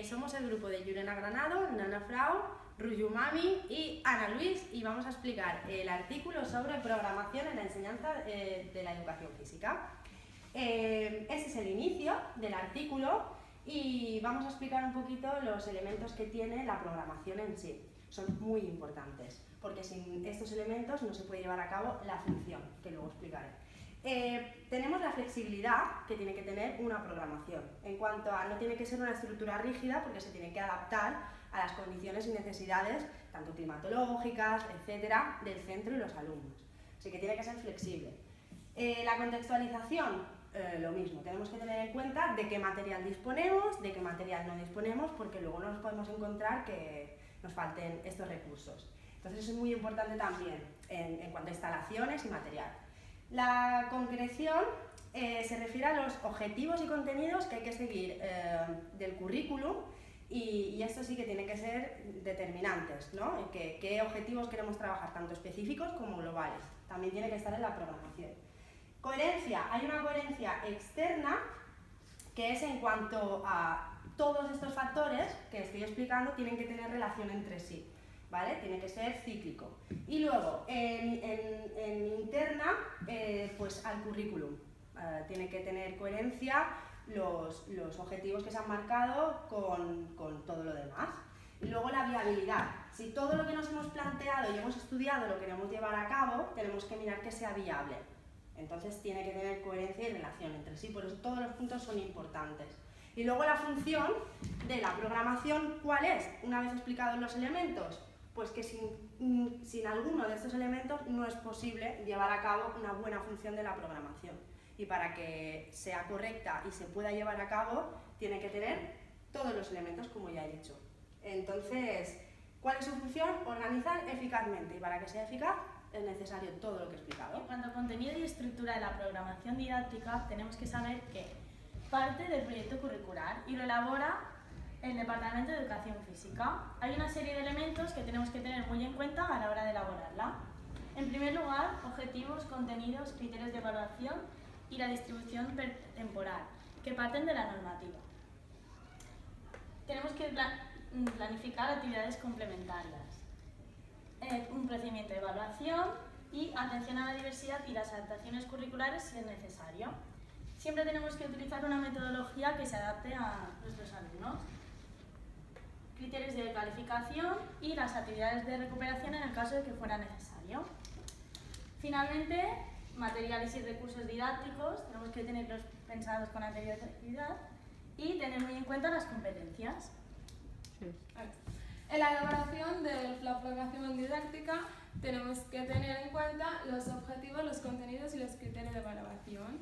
Somos el grupo de Yurena Granado, Nana Frau, Ruyumami y Ana Luis y vamos a explicar el artículo sobre programación en la enseñanza de la educación física. Este es el inicio del artículo y vamos a explicar un poquito los elementos que tiene la programación en sí. Son muy importantes porque sin estos elementos no se puede llevar a cabo la función, que luego explicaré. Tenemos la flexibilidad que tiene que tener una programación, en cuanto a no tiene que ser una estructura rígida porque se tiene que adaptar a las condiciones y necesidades, tanto climatológicas, etcétera, del centro y los alumnos. Así que tiene que ser flexible. La contextualización, lo mismo, tenemos que tener en cuenta de qué material disponemos, de qué material no disponemos, porque luego no nos podemos encontrar que nos falten estos recursos. Entonces es muy importante también en cuanto a instalaciones y material. La concreción se refiere a los objetivos y contenidos que hay que seguir del currículum y esto sí que tiene que ser determinantes, ¿no? ¿Qué objetivos queremos trabajar, tanto específicos como globales? También tiene que estar en la programación. Coherencia. Hay una coherencia externa que es en cuanto a todos estos factores que estoy explicando tienen que tener relación entre sí. ¿Vale? Tiene que ser cíclico. Y luego, en interna, pues al currículum. Tiene que tener coherencia los objetivos que se han marcado con todo lo demás. Y luego la viabilidad. Si todo lo que nos hemos planteado y hemos estudiado lo queremos llevar a cabo, tenemos que mirar que sea viable. Entonces tiene que tener coherencia y relación entre sí, por eso todos los puntos son importantes. Y luego la función de la programación, ¿cuál es? Una vez explicados los elementos, pues que sin alguno de estos elementos no es posible llevar a cabo una buena función de la programación. Y para que sea correcta y se pueda llevar a cabo, tiene que tener todos los elementos, como ya he dicho. Entonces, ¿cuál es su función? Organizar eficazmente. Y para que sea eficaz, es necesario todo lo que he explicado. En cuanto a contenido y estructura de la programación didáctica, tenemos que saber que parte del proyecto curricular y lo elabora el Departamento de Educación Física. Hay una serie de elementos que tenemos que tener muy en cuenta a la hora de elaborarla. En primer lugar, objetivos, contenidos, criterios de evaluación y la distribución temporal, que parten de la normativa. Tenemos que planificar actividades complementarias, un procedimiento de evaluación y atención a la diversidad y las adaptaciones curriculares si es necesario. Siempre tenemos que utilizar una metodología que se adapte a nuestros alumnos. Criterios de calificación y las actividades de recuperación en el caso de que fuera necesario. Finalmente, materiales y recursos didácticos, tenemos que tenerlos pensados con anterioridad y tener muy en cuenta las competencias. En la elaboración de la programación didáctica tenemos que tener en cuenta los objetivos, los contenidos y los criterios de evaluación.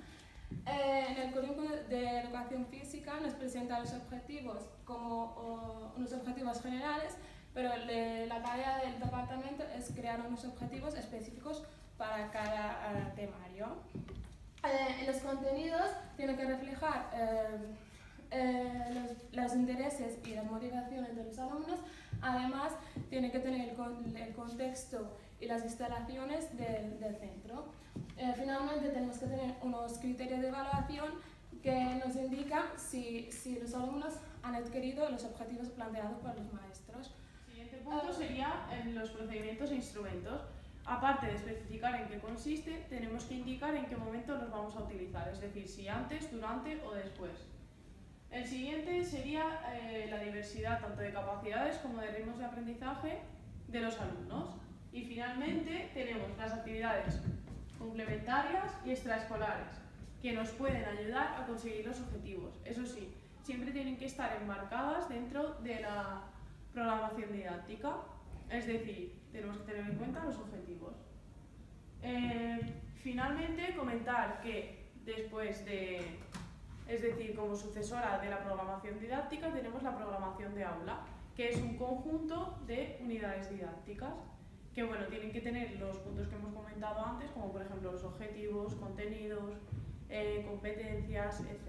En el currículum de educación física nos presenta los objetivos como unos objetivos generales, pero la tarea del departamento es crear unos objetivos específicos para cada temario. Los contenidos tienen que reflejar los intereses y las motivaciones de los alumnos. Además, tiene que tener el contexto y las instalaciones del centro. Finalmente, tenemos que tener unos criterios de evaluación que nos indican si los alumnos han adquirido los objetivos planteados por los maestros. El siguiente punto sería los procedimientos e instrumentos. Aparte de especificar en qué consiste, tenemos que indicar en qué momento los vamos a utilizar, es decir, si antes, durante o después. El siguiente sería la diversidad tanto de capacidades como de ritmos de aprendizaje de los alumnos. Y finalmente tenemos las actividades complementarias y extraescolares que nos pueden ayudar a conseguir los objetivos. Eso sí, siempre tienen que estar enmarcadas dentro de la programación didáctica, es decir, tenemos que tener en cuenta los objetivos. Finalmente, comentar que después como sucesora de la programación didáctica tenemos la programación de aula, que es un conjunto de unidades didácticas que tienen que tener los puntos que hemos comentado antes, como por ejemplo los objetivos, contenidos, competencias, etc.